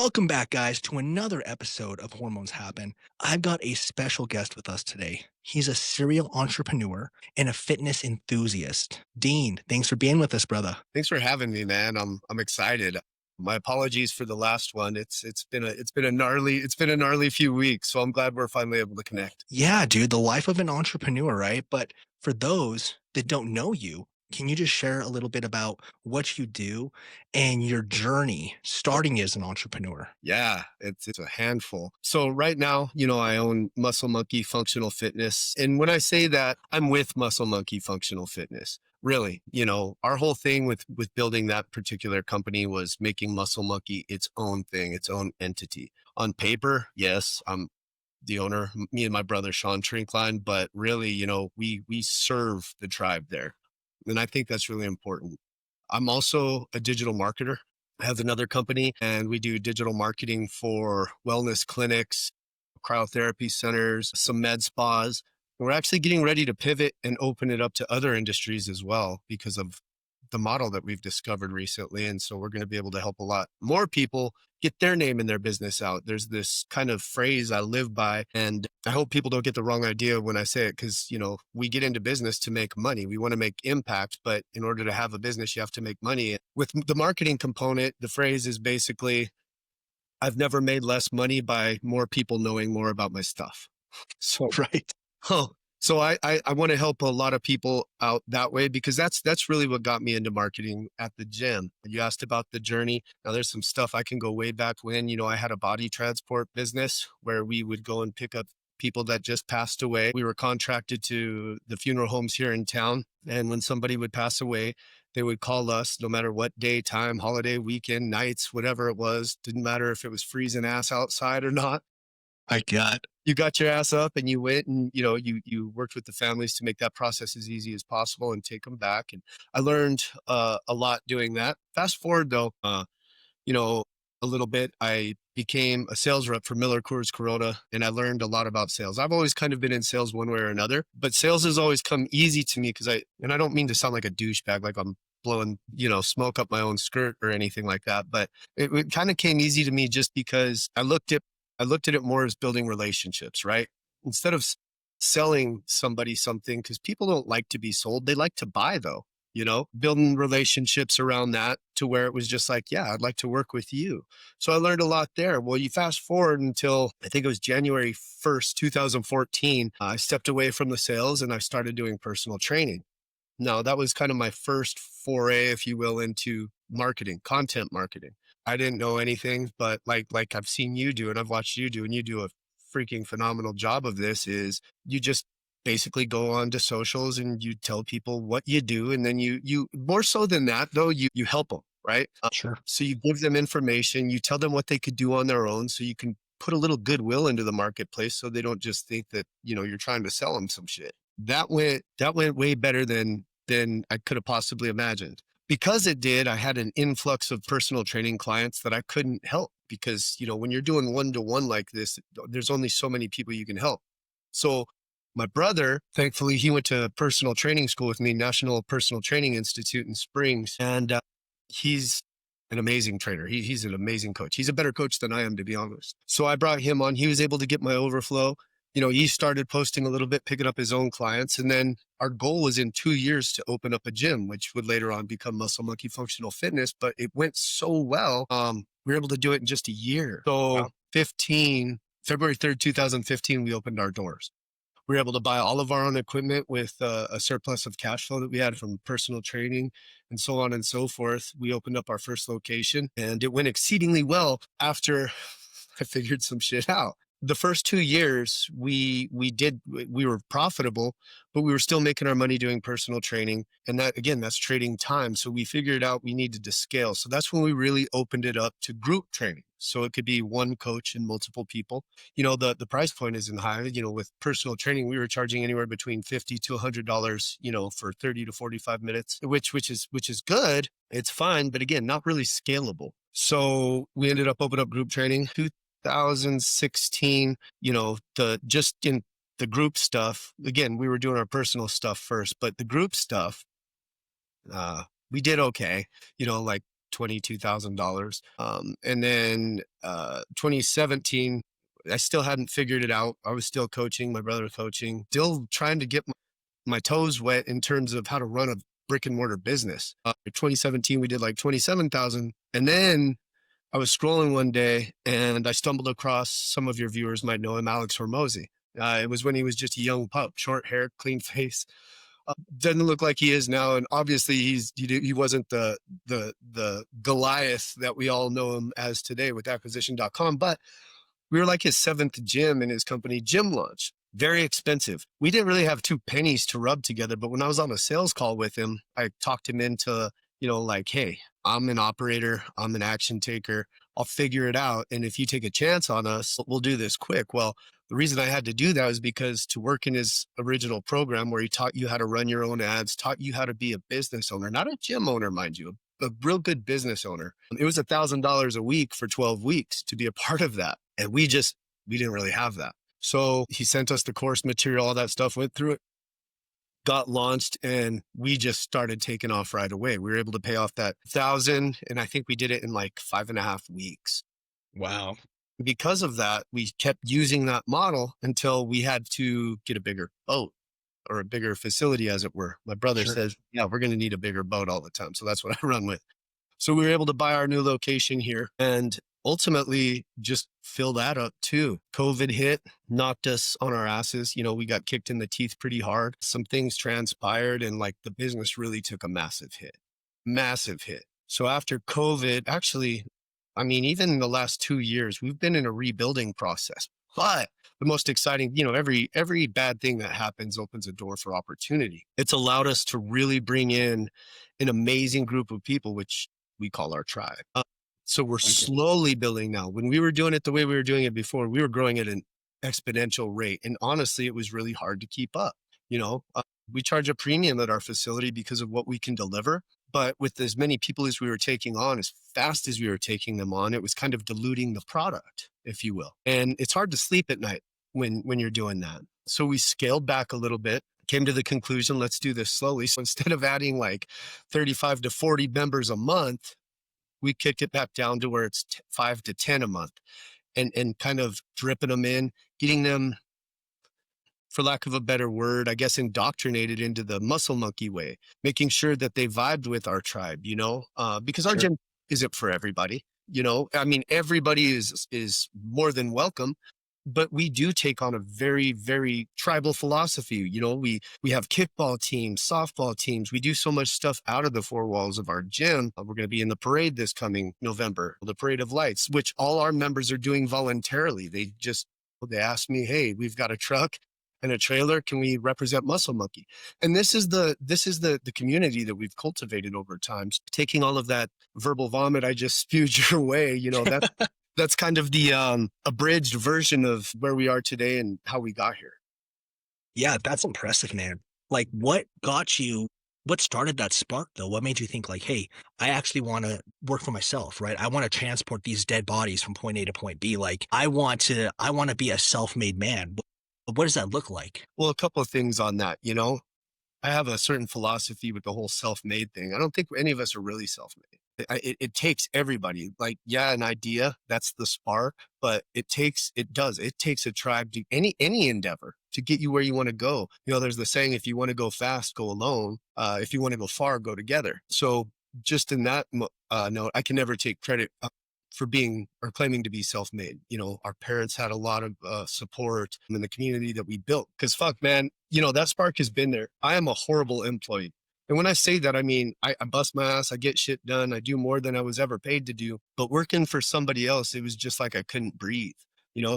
Welcome back, guys, to another episode of Hormones Happen. I've got a special guest with us today. He's a serial entrepreneur and a fitness enthusiast. Dean, thanks for being with us, brother. Thanks for having me, man. I'm excited. My apologies for the last one. It's been a gnarly few weeks, so I'm glad we're finally able to connect. Yeah, dude, the life of an entrepreneur, right? But for those that don't know you, can you just share a little bit about what you do and your journey starting as an entrepreneur? Yeah, it's a handful. So right now, I own Muscle Monkey Functional Fitness, and when I say that, I'm with Muscle Monkey Functional Fitness. Really, our whole thing with building that particular company was making Muscle Monkey its own thing, its own entity. On paper, yes, I'm the owner, me and my brother Sean Trinkline, but really, we serve the tribe there. And I think that's really important. I'm also a digital marketer. I have another company and we do digital marketing for wellness clinics, cryotherapy centers, some med spas. We're actually getting ready to pivot and open it up to other industries as well because of the model that we've discovered recently. And so we're going to be able to help a lot more people get their name and their business out. There's this kind of phrase I live by, and I hope people don't get the wrong idea when I say it, because, we get into business to make money. We want to make impact, but in order to have a business, you have to make money. With the marketing component, the phrase is basically, I've never made less money by more people knowing more about my stuff. So Right. Oh, so I want to help a lot of people out that way because that's really what got me into marketing at the gym. You asked about the journey. Now there's some stuff I can go way back when, I had a body transport business where we would go and pick up people that just passed away. We were contracted to the funeral homes here in town. And when somebody would pass away, they would call us no matter what day, time, holiday, weekend, nights, whatever it was. Didn't matter if it was freezing ass outside or not. My God. You got your ass up and you went and you worked with the families to make that process as easy as possible and take them back. And I learned a lot doing that. Fast forward though, you know a little bit, I became a sales rep for Miller Coors Corona, and I learned a lot about sales. I've always kind of been in sales one way or another, but sales has always come easy to me because I don't mean to sound like a douchebag, like I'm blowing smoke up my own skirt or anything like that, but it kind of came easy to me just because I looked at it more as building relationships, right? Instead of selling somebody something, because people don't like to be sold. They like to buy though, building relationships around that to where it was just like, yeah, I'd like to work with you. So I learned a lot there. Well, you fast forward until I think it was January 1st, 2014. I stepped away from the sales and I started doing personal training. Now that was kind of my first foray, if you will, into marketing, content marketing. I didn't know anything, but like I've seen you do and I've watched you do, and you do a freaking phenomenal job of this, is you just basically go on to socials and you tell people what you do. And then you more so than that though, you help them, right? Sure. So you give them information, you tell them what they could do on their own. So you can put a little goodwill into the marketplace so they don't just think that, you're trying to sell them some shit. That went way better than I could have possibly imagined. Because it did, I had an influx of personal training clients that I couldn't help because, when you're doing one-to-one like this, there's only so many people you can help. So my brother, thankfully, he went to personal training school with me, National Personal Training Institute in Springs. And he's an amazing trainer. He's an amazing coach. He's a better coach than I am, to be honest. So I brought him on. He was able to get my overflow. He started posting a little bit, picking up his own clients. And then our goal was in 2 years to open up a gym, which would later on become Muscle Monkey Functional Fitness. But it went so well. We were able to do it in just a year. So Wow. February 3rd, 2015, we opened our doors. We were able to buy all of our own equipment with a surplus of cash flow that we had from personal training and so on and so forth. We opened up our first location and it went exceedingly well after I figured some shit out. The first 2 years we were profitable, but we were still making our money doing personal training. And that, again, that's trading time. So we figured out we needed to scale. So that's when we really opened it up to group training. So it could be one coach and multiple people. The price point isn't high. With personal training, we were charging anywhere between $50 to $100, for 30 to 45 minutes, which is good. It's fine, but again, not really scalable. So we ended up opening up group training. 2016, just in the group stuff, again, we were doing our personal stuff first, but the group stuff, we did okay. Like $22,000. And then 2017, I still hadn't figured it out. I was still coaching, my brother coaching, still trying to get my toes wet in terms of how to run a brick and mortar business. 2017, we did like 27,000. And then I was scrolling one day and I stumbled across, some of your viewers might know him, Alex Hormozy. It was when he was just a young pup, short hair, clean face. Doesn't look like he is now, and obviously he wasn't the Goliath that we all know him as today with acquisition.com. But we were like his seventh gym in his company, Gym Launch. Very expensive. We didn't really have two pennies to rub together, but when I was on a sales call with him, I talked him into, like, hey, I'm an operator, I'm an action taker, I'll figure it out. And if you take a chance on us, we'll do this quick. Well, the reason I had to do that was because to work in his original program where he taught you how to run your own ads, taught you how to be a business owner, not a gym owner, mind you, a real good business owner. It was $1,000 a week for 12 weeks to be a part of that. And we didn't really have that. So he sent us the course material, all that stuff, went through it, got launched, and we just started taking off right away. We were able to pay off that 1,000, and I think we did it in like 5.5 weeks. Wow. Because of that, we kept using that model until we had to get a bigger boat or a bigger facility, as it were. My brother Sure. says, yeah, we're going to need a bigger boat all the time. So that's what I run with. So we were able to buy our new location here and ultimately just fill that up too. COVID hit, knocked us on our asses. We got kicked in the teeth pretty hard. Some things transpired and like the business really took a massive hit, massive hit. So after COVID, actually, I mean, even in the last 2 years, we've been in a rebuilding process. But the most exciting, every bad thing that happens opens a door for opportunity. It's allowed us to really bring in an amazing group of people, which we call our tribe. So we're Like it. slowly building now. When we were doing it the way we were doing it before, we were growing at an exponential rate. And honestly, it was really hard to keep up. We charge a premium at our facility because of what we can deliver. But with as many people as we were taking on, as fast as we were taking them on, it was kind of diluting the product, if you will. And it's hard to sleep at night when you're doing that. So we scaled back a little bit, came to the conclusion, let's do this slowly. So instead of adding like 35 to 40 members a month, we kicked it back down to where it's 5 to 10 a month and kind of dripping them in, getting them, for lack of a better word, I guess, indoctrinated into the muscle monkey way, making sure that they vibed with our tribe, because our Sure. gym isn't for everybody. I mean, everybody is more than welcome, but we do take on a very, very tribal philosophy. We have kickball teams, softball teams. We do so much stuff out of the four walls of our gym. We're going to be in the parade this coming November, the Parade of Lights, which all our members are doing voluntarily. They asked me, hey, we've got a truck and a trailer. Can we represent Muscle Monkey? And this is the community that we've cultivated over time. So taking all of that verbal vomit I just spewed your way, that's kind of the abridged version of where we are today and how we got here. Yeah, that's impressive, man. Like, what started that spark though? What made you think like, hey, I actually want to work for myself, right? I want to transport these dead bodies from point A to point B. Like, I want to be a self-made man. What does that look like? Well, a couple of things on that. I have a certain philosophy with the whole self-made thing. I don't think any of us are really self-made. It takes everybody, like, yeah, an idea, that's the spark, but it takes a tribe to any endeavor to get you where you want to go. There's the saying, if you want to go fast, go alone. If you want to go far, go together. So just in that note, I can never take credit for being or claiming to be self-made. Our parents had a lot of support in the community that we built. Because fuck, man, that spark has been there. I am a horrible employee. And when I say that, I mean, I bust my ass, I get shit done, I do more than I was ever paid to do. But working for somebody else, it was just like I couldn't breathe.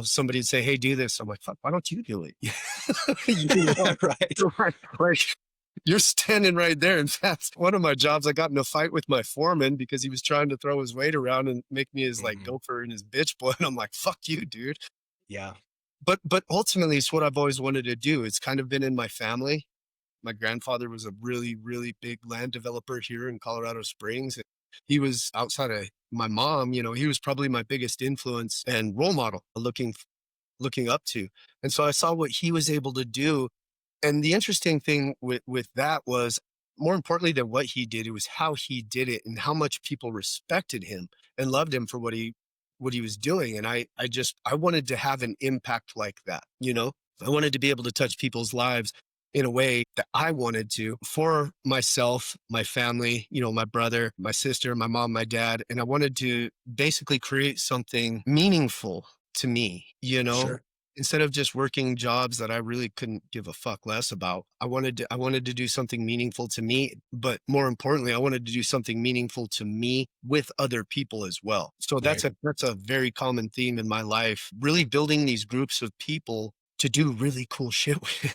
Somebody'd say, hey, do this. I'm like, fuck, why don't you do it? Right. Like, you're standing right there. In fact, one of my jobs, I got in a fight with my foreman because he was trying to throw his weight around and make me his like Mhm. gopher and his bitch boy. And I'm like, fuck you, dude. Yeah. But ultimately, it's what I've always wanted to do. It's kind of been in my family. My grandfather was a really, really big land developer here in Colorado Springs. And he was, outside of my mom, he was probably my biggest influence and role model looking up to. And so I saw what he was able to do. And the interesting thing with that was more importantly than what he did, it was how he did it and how much people respected him and loved him for what he was doing. And I wanted to have an impact like that, you know? I wanted to be able to touch people's lives in a way that I wanted to for myself, my family, you know, my brother, my sister, my mom, my dad. And I wanted to basically create something meaningful to me, you know, Sure. instead of just working jobs that I really couldn't give a fuck less about. I wanted to do something meaningful to me, but more importantly, I wanted to do something meaningful to me with other people as well. So Right. that's a very common theme in my life, really building these groups of people to do really cool shit with.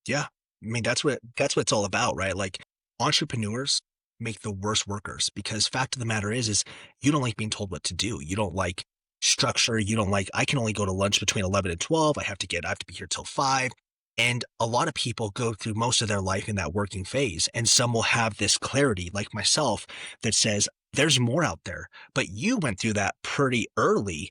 Yeah. I mean, that's what it's all about, right? Like entrepreneurs make the worst workers because fact of the matter is you don't like being told what to do. You don't like structure. You don't like, I can only go to lunch between 11 and 12. I have to be here till 5. And a lot of people go through most of their life in that working phase. And some will have this clarity, like myself, that says there's more out there. But you went through that pretty early.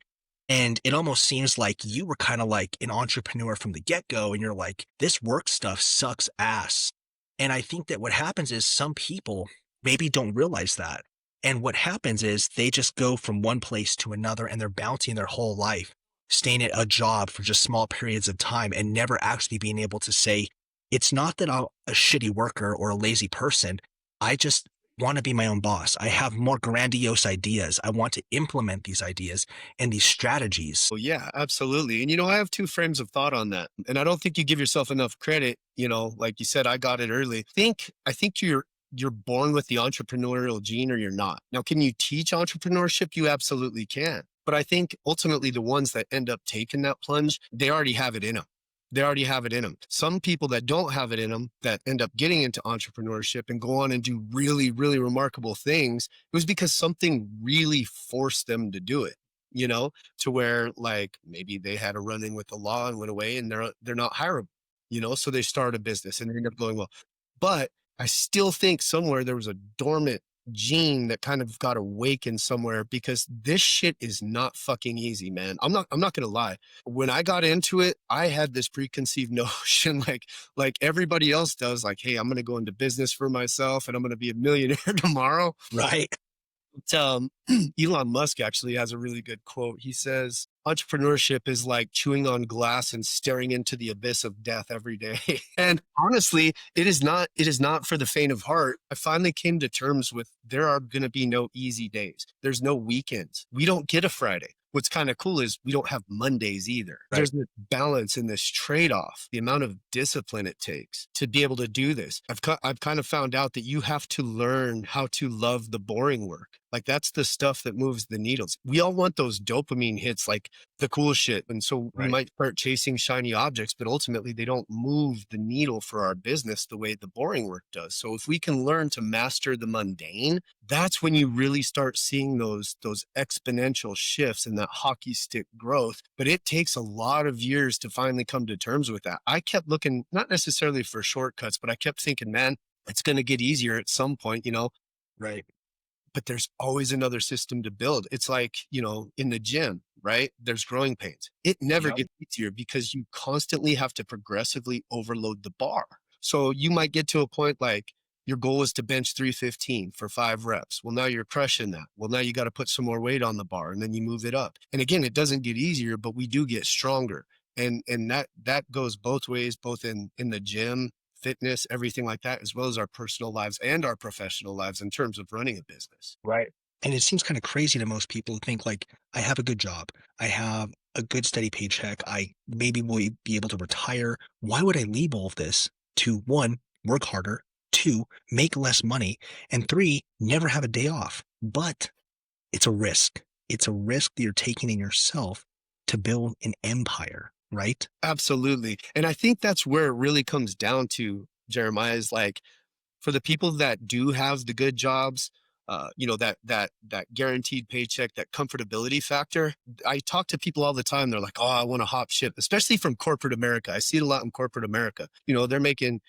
And it almost seems like you were kind of like an entrepreneur from the get go. And you're like, this work stuff sucks ass. And I think that what happens is some people maybe don't realize that. And what happens is they just go from one place to another and they're bouncing their whole life, staying at a job for just small periods of time and never actually being able to say, it's not that I'm a shitty worker or a lazy person. I just want to be my own boss. I have more grandiose ideas. I want to implement these ideas and these strategies. Well, yeah, absolutely. And you know, I have two frames of thought on that. And I don't think you give yourself enough credit, you know, like you said, I got it early. I think you're born with the entrepreneurial gene or you're not. Now, can you teach entrepreneurship? You absolutely can. But I think ultimately the ones that end up taking that plunge, they already have it in them. They already have it in them. Some people that don't have it in them that end up getting into entrepreneurship and go on and do really, really remarkable things, it was because something really forced them to do it, you know, to where like maybe they had a run in with the law and went away and they're not hireable, you know, so they start a business and they end up going well. But I still think somewhere there was a dormant gene that kind of got awakened somewhere because this shit is not fucking easy, man. I'm not gonna lie. When I got into it, I had this preconceived notion like everybody else does, like, hey, I'm gonna go into business for myself and I'm gonna be a millionaire tomorrow. Right. Elon Musk actually has a really good quote. He says, entrepreneurship is like chewing on glass and staring into the abyss of death every day. And honestly, it is not for the faint of heart. I finally came to terms with there are going to be no easy days. There's no weekends. We don't get a Friday. What's kind of cool is we don't have Mondays either. Right. There's this balance and this trade off, the amount of discipline it takes to be able to do this. I've kind of found out that you have to learn how to love the boring work. Like that's the stuff that moves the needles. We all want those dopamine hits, like the cool shit. And so we Right. might start chasing shiny objects, but ultimately they don't move the needle for our business the way the boring work does. So if we can learn to master the mundane, that's when you really start seeing those exponential shifts and that hockey stick growth. But it takes a lot of years to finally come to terms with that. I kept looking, not necessarily for shortcuts, but I kept thinking, man, it's going to get easier at some point, you know, Right. but there's always another system to build. It's like, you know, in the gym, right? There's growing pains. It never Yep. gets easier because you constantly have to progressively overload the bar. So you might get to a point like your goal is to bench 315 for 5 reps. Well, now you're crushing that. Well, now you got to put some more weight on the bar and then you move it up. And again, it doesn't get easier, but we do get stronger. And that goes both ways, both in the gym, fitness, everything like that, as well as our personal lives and our professional lives in terms of running a business. Right. And it seems kind of crazy to most people to think like, I have a good job. I have a good steady paycheck. I maybe will be able to retire. Why would I leave all of this to one, work harder, two, make less money, and three, never have a day off? But it's a risk. It's a risk that you're taking in yourself to build an empire, right? Absolutely. And I think that's where it really comes down to, Jeremiah, is like for the people that do have the good jobs, you know, that guaranteed paycheck, that comfortability factor. I talk to people all the time. They're like, "Oh, I want to hop ship," especially from corporate America. I see it a lot in corporate America. You know, they're making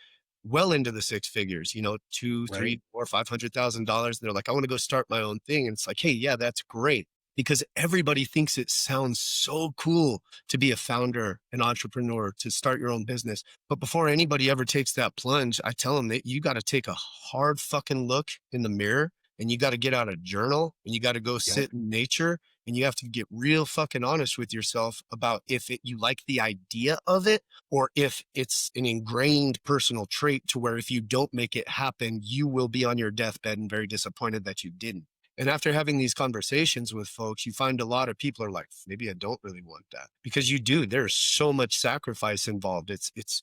well into the six figures. You know, two, Right. three, four, $500,000. They're like, "I want to go start my own thing." And it's like, "Hey, yeah, that's great." because everybody thinks it sounds so cool to be a founder, an entrepreneur, to start your own business. But before anybody ever takes that plunge, I tell them that you got to take a hard fucking look in the mirror, and you got to get out a journal, and you got to go Yep. sit in nature, and you have to get real fucking honest with yourself about if you like the idea of it, or if it's an ingrained personal trait to where if you don't make it happen, you will be on your deathbed and very disappointed that you didn't. And after having these conversations with folks, you find a lot of people are like, maybe I don't really want that, because you do. There's so much sacrifice involved. It's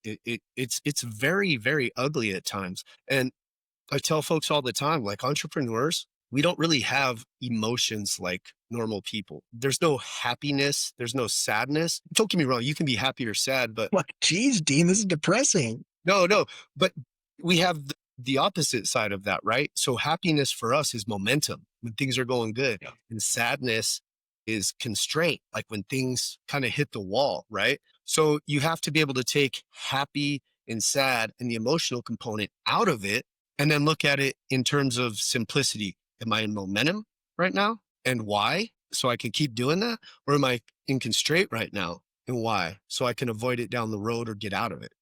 very, very ugly at times. And I tell folks all the time, like, entrepreneurs, we don't really have emotions like normal people. There's no happiness. There's no sadness. Don't get me wrong. You can be happy or sad, but What? Geez, Dean, this is depressing. no, but we have the opposite side of that, right? So happiness for us is momentum when things are going good, Yeah. and sadness is constraint, like when things kind of hit the wall, right? So you have to be able to take happy and sad and the emotional component out of it, and then look at it in terms of simplicity. Am I in momentum right now? And why? So I can keep doing that? Or am I in constraint right now? And why? So I can avoid it down the road or get out of it.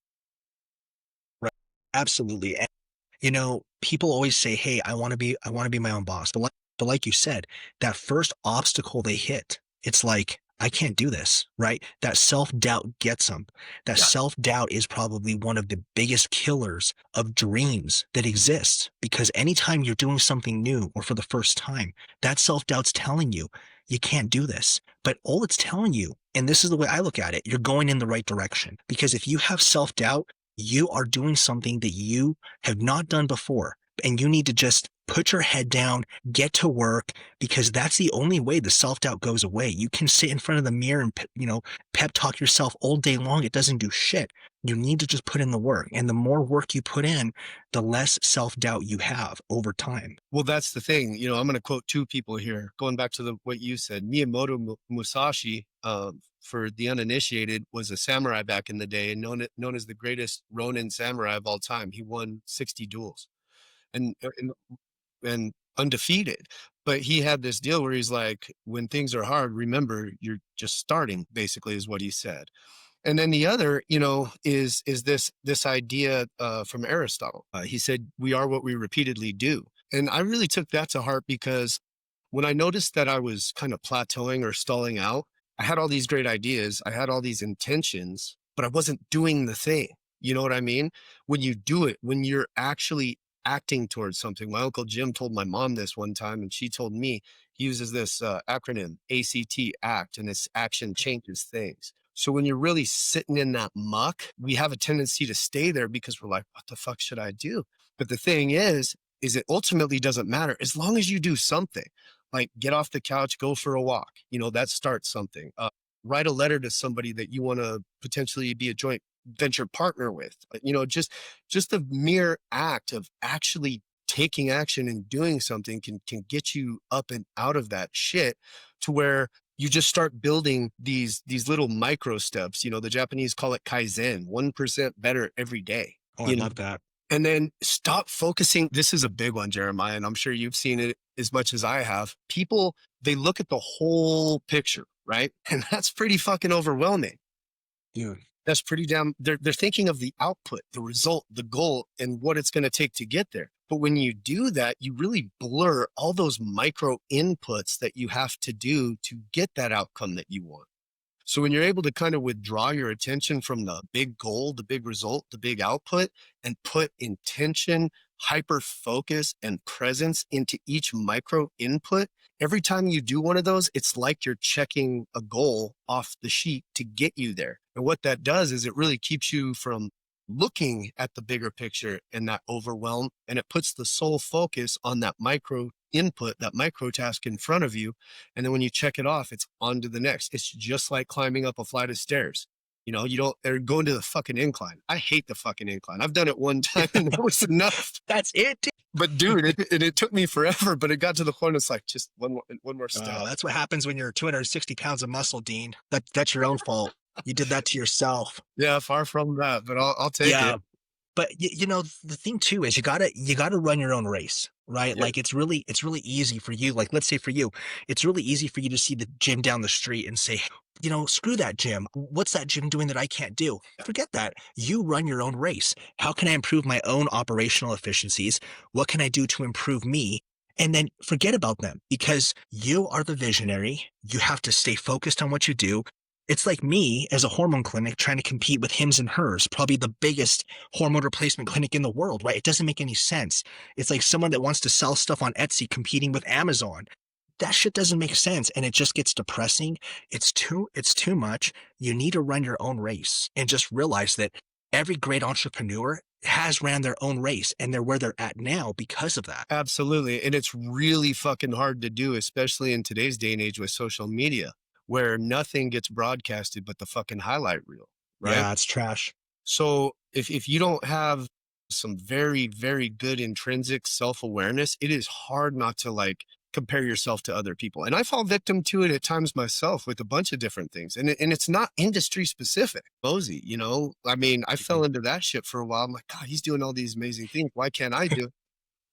Right. Absolutely. And, people always say, "Hey, I want to be my own boss." But like you said, that first obstacle they hit, it's like, I can't do this, right? That self-doubt gets them. That Yeah. self-doubt is probably one of the biggest killers of dreams that exist, because anytime you're doing something new or for the first time, that self-doubt's telling you, you can't do this. But all it's telling you, and this is the way I look at it, you're going in the right direction. Because if you have self-doubt, you are doing something that you have not done before, and you need to just put your head down, get to work, because that's the only way the self-doubt goes away. You can sit in front of the mirror and, pep talk yourself all day long. It doesn't do shit. You need to just put in the work. And the more work you put in, the less self-doubt you have over time. Well, that's the thing. I'm going to quote two people here. Going back to what you said, Miyamoto Musashi, for the uninitiated, was a samurai back in the day, and known as the greatest Ronin samurai of all time. He won 60 duels, and and undefeated. But he had this deal where he's like, when things are hard, remember you're just starting. Basically, is what he said. And then the other, is this idea from Aristotle. He said, "We are what we repeatedly do." And I really took that to heart, because when I noticed that I was kind of plateauing or stalling out, I had all these great ideas, I had all these intentions, but I wasn't doing the thing. You know what I mean? When you do it, when you're actually acting towards something. My uncle Jim told my mom this one time, and she told me. He uses this acronym, ACT, ACT, and it's action changes things. So when you're really sitting in that muck, we have a tendency to stay there because we're like, what the fuck should I do? But the thing is it ultimately doesn't matter as long as you do something. Like, get off the couch, go for a walk. That starts something. Write a letter to somebody that you want to potentially be a joint venture partner with. Just the mere act of actually taking action and doing something can get you up and out of that shit, to where you just start building these little micro steps. The Japanese call it kaizen, 1% better every day. Oh, I You know, love that. and then stop focusing. This is a big one, Jeremiah, and I'm sure you've seen it as much as I have. People, they look at the whole picture, right? And that's pretty fucking overwhelming. Dude. That's pretty damn, they're thinking of the output, the result, the goal, and what it's going to take to get there. But when you do that, you really blur all those micro inputs that you have to do to get that outcome that you want. So when you're able to kind of withdraw your attention from the big goal, the big result, the big output, and put intention, hyper focus, and presence into each micro input, every time you do one of those, it's like you're checking a goal off the sheet to get you there. And what that does is it really keeps you from looking at the bigger picture and that overwhelm, and it puts the sole focus on that micro input, that micro task in front of you. And then when you check it off, it's on to the next. It's just like climbing up a flight of stairs. You don't, they're going to the fucking incline. I hate the fucking incline. I've done it one time and that was enough. That's it. But dude, it took me forever, but it got to the point. It's like, just one more step. That's what happens when you're 260 pounds of muscle, Dean. That's your own fault. You did that to yourself. Yeah, far from that, but I'll take Yeah. it. But you know, the thing too is you gotta run your own race, right? Yeah. Like it's really easy for you. Like let's say for you, it's really easy for you to see the gym down the street and say, you know, screw that gym. What's that gym doing that I can't do? Forget that. You run your own race. How can I improve my own operational efficiencies? What can I do to improve me? And then forget about them because you are the visionary. You have to stay focused on what you do. It's like me as a hormone clinic trying to compete with Hims and Hers, probably the biggest hormone replacement clinic in the world, right? It doesn't make any sense. It's like someone that wants to sell stuff on Etsy competing with Amazon. That shit doesn't make sense and it just gets depressing. It's too much. You need to run your own race and just realize that every great entrepreneur has ran their own race and they're where they're at now because of that. Absolutely. And it's really fucking hard to do, especially in today's day and age with social media, where nothing gets broadcasted but the fucking highlight reel, right? Yeah, it's trash. So if you don't have some very, very good intrinsic self-awareness, it is hard not to like compare yourself to other people. And I fall victim to it at times myself with a bunch of different things. And it's not industry specific. Bozy, you know, I mean, I fell Mhm. into that shit for a while. I'm like, God, he's doing all these amazing things. Why can't I do it?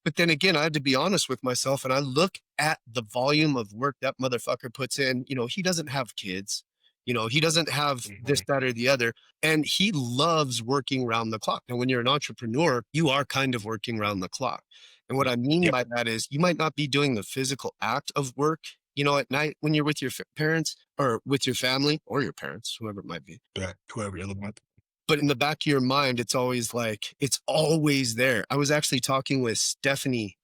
But then again, I had to be honest with myself and I look at the volume of work that motherfucker puts in. You know, he doesn't have kids. You know, he doesn't have this, Mhm. that, or the other. And he loves working round the clock. Now, when you're an entrepreneur, you are kind of working round the clock. And what I mean Yep. by that is you might not be doing the physical act of work, you know, at night when you're with your parents or with your family or your parents, whoever it might be. Yeah, whoever you're living with. But in the back of your mind, it's always like, it's always there. I was actually talking with Stephanie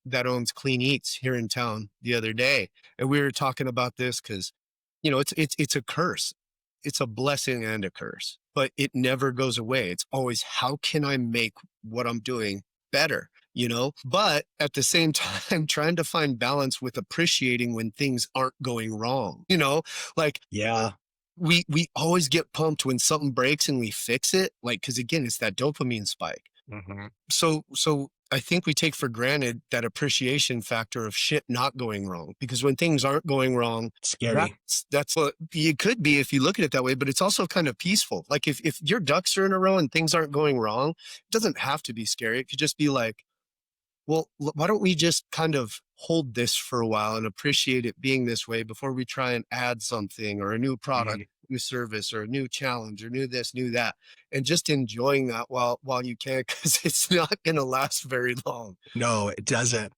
that owns Clean Eats here in town the other day. And we were talking about this because, you know, it's a curse. It's a blessing and a curse, but it never goes away. It's always, how can I make what I'm doing better? You know, but at the same time, trying to find balance with appreciating when things aren't going wrong, you know, like Yeah. we always get pumped when something breaks and we fix it. Like, cause again, it's that dopamine spike. Hmm. So I think we take for granted that appreciation factor of shit not going wrong because when things aren't going wrong, Scary. that's what it could be if you look at it that way, but it's also kind of peaceful. Like if your ducks are in a row and things aren't going wrong, it doesn't have to be scary. It could just be like, well, why don't we just kind of hold this for a while and appreciate it being this way before we try and add something or a new product, Mhm. new service, or a new challenge, or new this, new that, and just enjoying that while you can, because it's not going to last very long. No, it doesn't.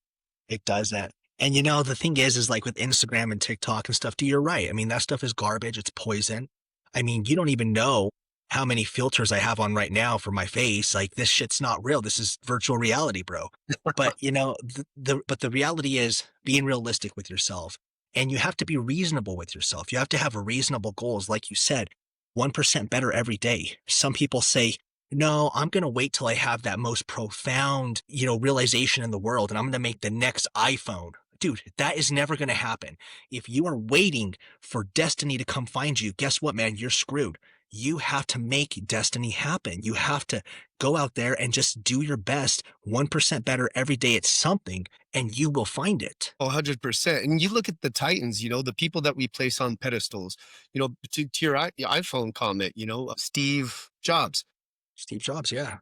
It doesn't. And you know, the thing is like with Instagram and TikTok and stuff, dude, you're right. I mean, that stuff is garbage. It's poison. I mean, you don't even know how many filters I have on right now for my face. Like this shit's not real. This is virtual reality, bro. But you know, the reality is being realistic with yourself. And you have to be reasonable with yourself. You have to have reasonable goals, like you said, 1% better every day. Some people say, no, I'm going to wait till I have that most profound, you know, realization in the world and I'm going to make the next iPhone. Dude, that is never going to happen. If you are waiting for destiny to come find you, guess what, man? You're screwed. You have to make destiny happen. You have to go out there and just do your best, 1% better every day at something, and you will find it. 100%. And you look at the titans, you know, the people that we place on pedestals, you know, to your iPhone comment, you know, Steve Jobs. Steve Jobs, yeah.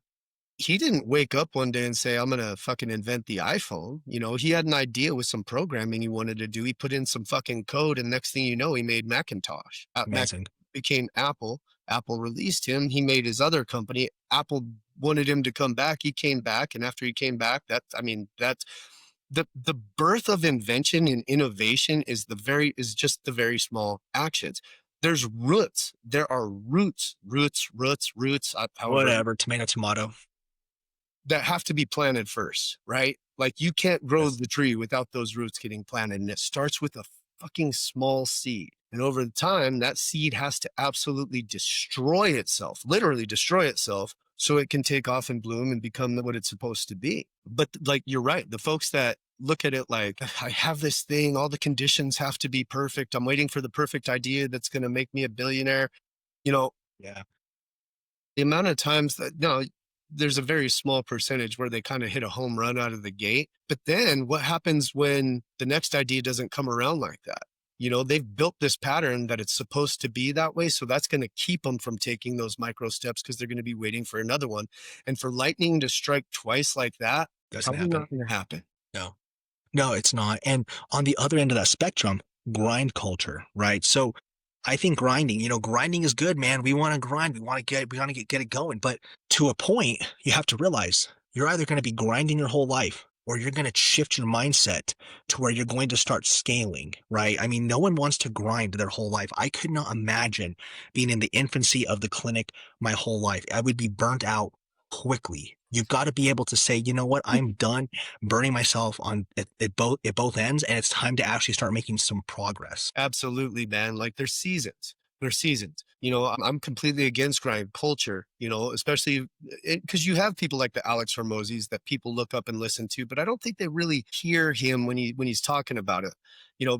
He didn't wake up one day and say, I'm going to fucking invent the iPhone. You know, he had an idea with some programming he wanted to do. He put in some fucking code, and next thing you know, he made Macintosh. Mac Amazing. became Apple. Apple released him. He made his other company. Apple wanted him to come back. He came back. And after he came back, I mean, that's the birth of invention and innovation is just the very small actions. There's roots. There are roots, however Whatever, tomato, tomato. that have to be planted first, right? Like you can't grow Yes. the tree without those roots getting planted. And it starts with a fucking small seed. And over the time, that seed has to absolutely destroy itself, literally destroy itself, so it can take off and bloom and become what it's supposed to be. But like you're right, the folks that look at it like, I have this thing, all the conditions have to be perfect. I'm waiting for the perfect idea that's going to make me a billionaire. You know, Yeah. the amount of times that no, there's a very small percentage where they kind of hit a home run out of the gate. But then what happens when the next idea doesn't come around like that? They've built this pattern that it's supposed to be that way. So that's going to keep them from taking those micro steps because they're going to be waiting for another one. And for lightning to strike twice like that, Doesn't probably happen. not going to happen. No. No, it's not. And on the other end of that spectrum, grind culture, right? So I think grinding, grinding is good, man. We want to grind. We want to get it going. But to a point, you have to realize you're either going to be grinding your whole life or you're going to shift your mindset to where you're going to start scaling, right? I mean, no one wants to grind their whole life. I could not imagine being in the infancy of the clinic my whole life. I would be burnt out quickly. You've got to be able to say, you know what, I'm done burning myself on at both ends, and it's time to actually start making some progress. Absolutely, man. Like there's seasons. There's seasons. I'm completely against grind culture, especially because you have people like the Alex Hormozis that people look up and listen to, but I don't think they really hear him when he's talking about it,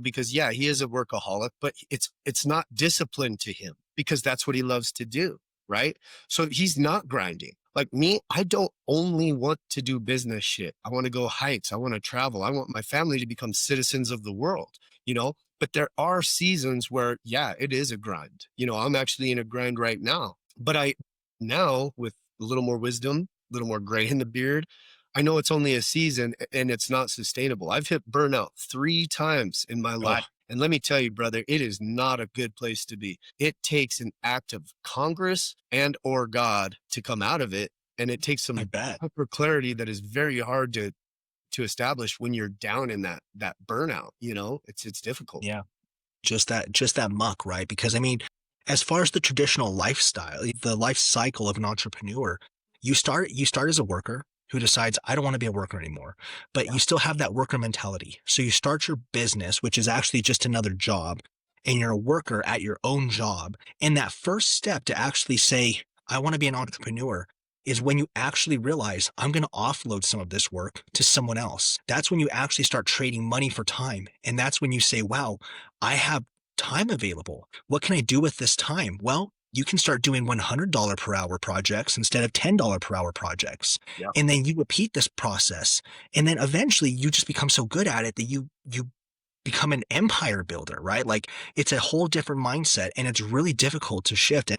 because yeah, he is a workaholic, but it's not discipline to him because that's what he loves to do. Right. So he's not grinding. Like me, I don't only want to do business shit. I want to go hikes. I want to travel. I want my family to become citizens of the world, you know? But there are seasons where, yeah, it is a grind. I'm actually in a grind right now. But now with a little more wisdom, a little more gray in the beard, I know it's only a season and it's not sustainable. I've hit burnout 3 times in my Oh, life. And let me tell you, brother, it is not a good place to be. It takes an act of Congress and or God to come out of it. And it takes I some bet. hyper clarity that is very hard to establish when you're down in that burnout. It's difficult. Yeah. Just that muck, right? Because I mean, as far as the traditional lifestyle, the life cycle of an entrepreneur, you start as a worker who decides I don't want to be a worker anymore, but Yeah. you still have that worker mentality. So you start your business, which is actually just another job, and you're a worker at your own job. And that first step to actually say, I want to be an entrepreneur is when you actually realize I'm going to offload some of this work to someone else. That's when you actually start trading money for time. And that's when you say, wow, I have time available. What can I do with this time? Well, you can start doing $100 per hour projects instead of $10 per hour projects. Yeah. And then you repeat this process. And then eventually you just become so good at it that you become an empire builder, right? Like it's a whole different mindset and it's really difficult to shift. And,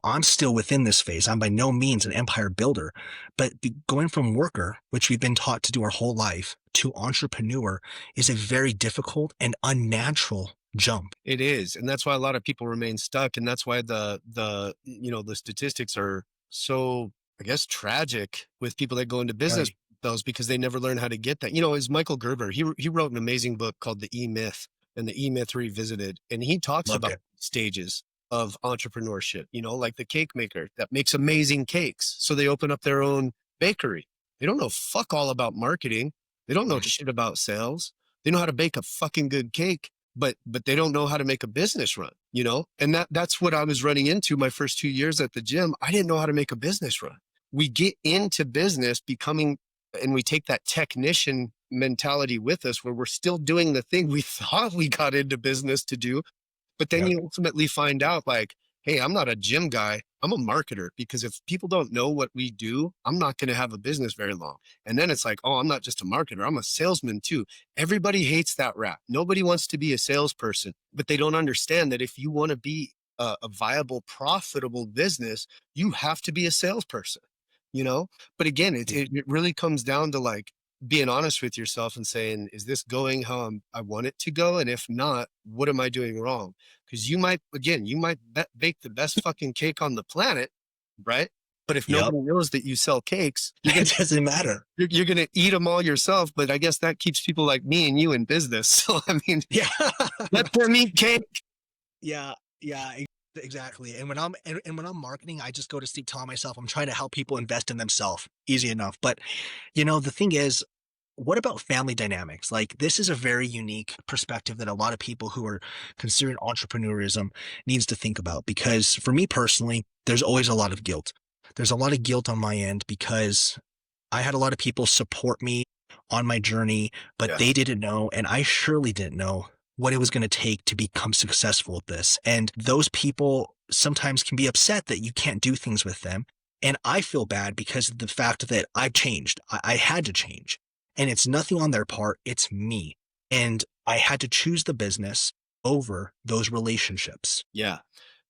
I'm still within this phase. I'm by no means an empire builder, but going from worker, which we've been taught to do our whole life, to entrepreneur is a very difficult and unnatural jump. It is. And that's why a lot of people remain stuck. And that's why the statistics are so, I guess, tragic with people that go into business Right. those because they never learn how to get that. Is Michael Gerber. He wrote an amazing book called The E-Myth and The E-Myth Revisited. And he talks Loved about it. stages of entrepreneurship, like the cake maker that makes amazing cakes. So they open up their own bakery. They don't know fuck all about marketing. They don't know Mhm. shit about sales. They know how to bake a fucking good cake, but they don't know how to make a business run. And that's what I was running into my first 2 years at the gym. I didn't know how to make a business run. We get into business becoming, and we take that technician mentality with us where we're still doing the thing we thought we got into business to do. But then Yep. you ultimately find out like, hey, I'm not a gym guy. I'm a marketer because if people don't know what we do, I'm not going to have a business very long. And then it's like, oh, I'm not just a marketer. I'm a salesman too. Everybody hates that rap. Nobody wants to be a salesperson, but they don't understand that if you want to be a viable, profitable business, you have to be a salesperson, you know? But again, it really comes down to like being honest with yourself and saying, is this going how I want it to go? And if not, what am I doing wrong? Because you might bake the best fucking cake on the planet, right? But if Yep. nobody knows that you sell cakes, you're It gonna doesn't matter. you're gonna eat them all yourself. But I guess that keeps people like me and you in business. So I mean, Yeah. let them eat cake. Yeah, yeah, exactly. And when I'm marketing, I just go to sleep telling myself I'm trying to help people invest in themselves. Easy enough. But the thing is, what about family dynamics? Like this is a very unique perspective that a lot of people who are considering entrepreneurism needs to think about because for me personally, there's always a lot of guilt. There's a lot of guilt on my end because I had a lot of people support me on my journey, but Yeah. they didn't know, and I surely didn't know what it was going to take to become successful at this. And those people sometimes can be upset that you can't do things with them. And I feel bad because of the fact that I've changed. I had to change. And it's nothing on their part, it's me. And I had to choose the business. over those relationships. Yeah.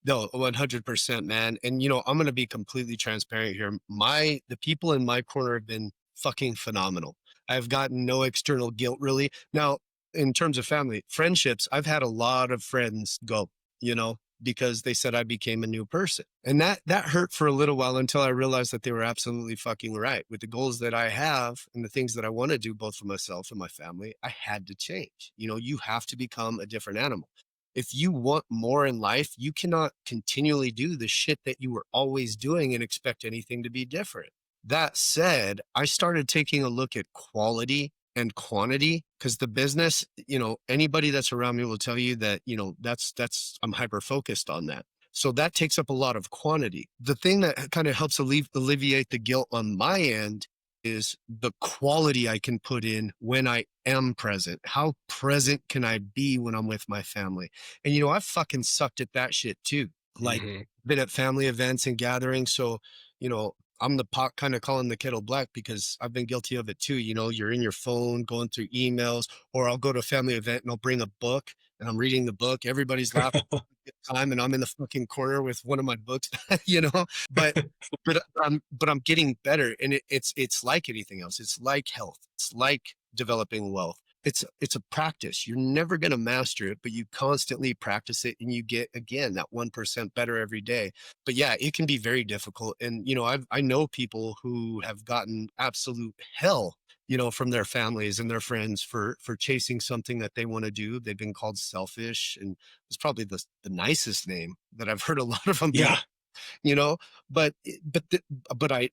No, 100%, man. And I'm going to be completely transparent here. The people in my corner have been fucking phenomenal. I've gotten no external guilt really. Now, in terms of family, friendships, I've had a lot of friends go, you know, because they said I became a new person. And that hurt for a little while until I realized that they were absolutely fucking right. With the goals that I have and the things that I want to do both for myself and my family, I had to change. You have to become a different animal. If you want more in life, you cannot continually do the shit that you were always doing and expect anything to be different. That said, I started taking a look at quality and quantity because the business, anybody that's around me will tell you that, I'm hyper focused on that. So that takes up a lot of quantity. The thing that kind of helps alleviate the guilt on my end is the quality I can put in when I am present. How present can I be when I'm with my family? And I fucking sucked at that shit too. Like, Hmm. been at family events and gatherings. So, I'm the pot kind of calling the kettle black because I've been guilty of it too. You're in your phone going through emails, or I'll go to a family event and I'll bring a book and I'm reading the book. Everybody's laughing time and I'm in the fucking corner with one of my books, but but I'm getting better, and it's like anything else. It's like health. It's like developing wealth. It's a practice. You're never going to master it, but you constantly practice it and you get, again, that 1% better every day. But yeah, it can be very difficult. And I know people who have gotten absolute hell, from their families and their friends for chasing something that they want to do. They've been called selfish, and it's probably the nicest name that I've heard a lot of them be, Yeah. you know, but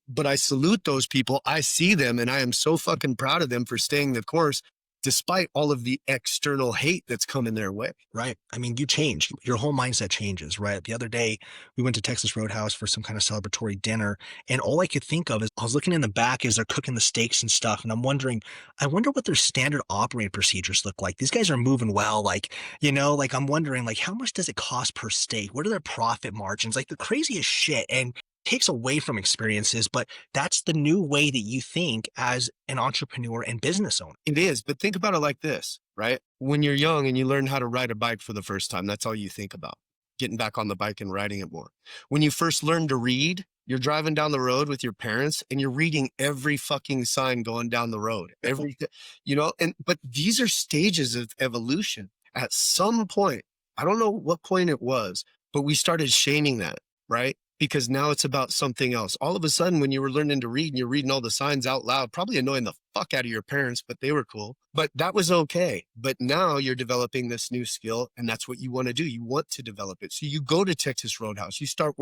but I salute those people. I see them and I am so fucking proud of them for staying the course despite all of the external hate that's coming their way. Right. I mean, you change. Your whole mindset changes, right? The other day, we went to Texas Roadhouse for some kind of celebratory dinner, and all I could think of is I was looking in the back as they're cooking the steaks and stuff, and I'm wondering, I wonder what their standard operating procedures look like. These guys are moving well, like I'm wondering, like, how much does it cost per steak? What are their profit margins? Like the craziest shit, and takes away from experiences, but that's the new way that you think as an entrepreneur and business owner. It is, but think about it like this, right? When you're young and you learn how to ride a bike for the first time, that's all you think about. Getting back on the bike and riding it more. When you first learn to read, you're driving down the road with your parents and you're reading every fucking sign going down the road. But these are stages of evolution. At some point, I don't know what point it was, but we started shaming that, right? Because now it's about something else. All of a sudden, when you were learning to read and you're reading all the signs out loud, probably annoying the fuck out of your parents, but they were cool. But that was okay. But now you're developing this new skill, and that's what you want to do. You want to develop it. So you go to Texas Roadhouse, you start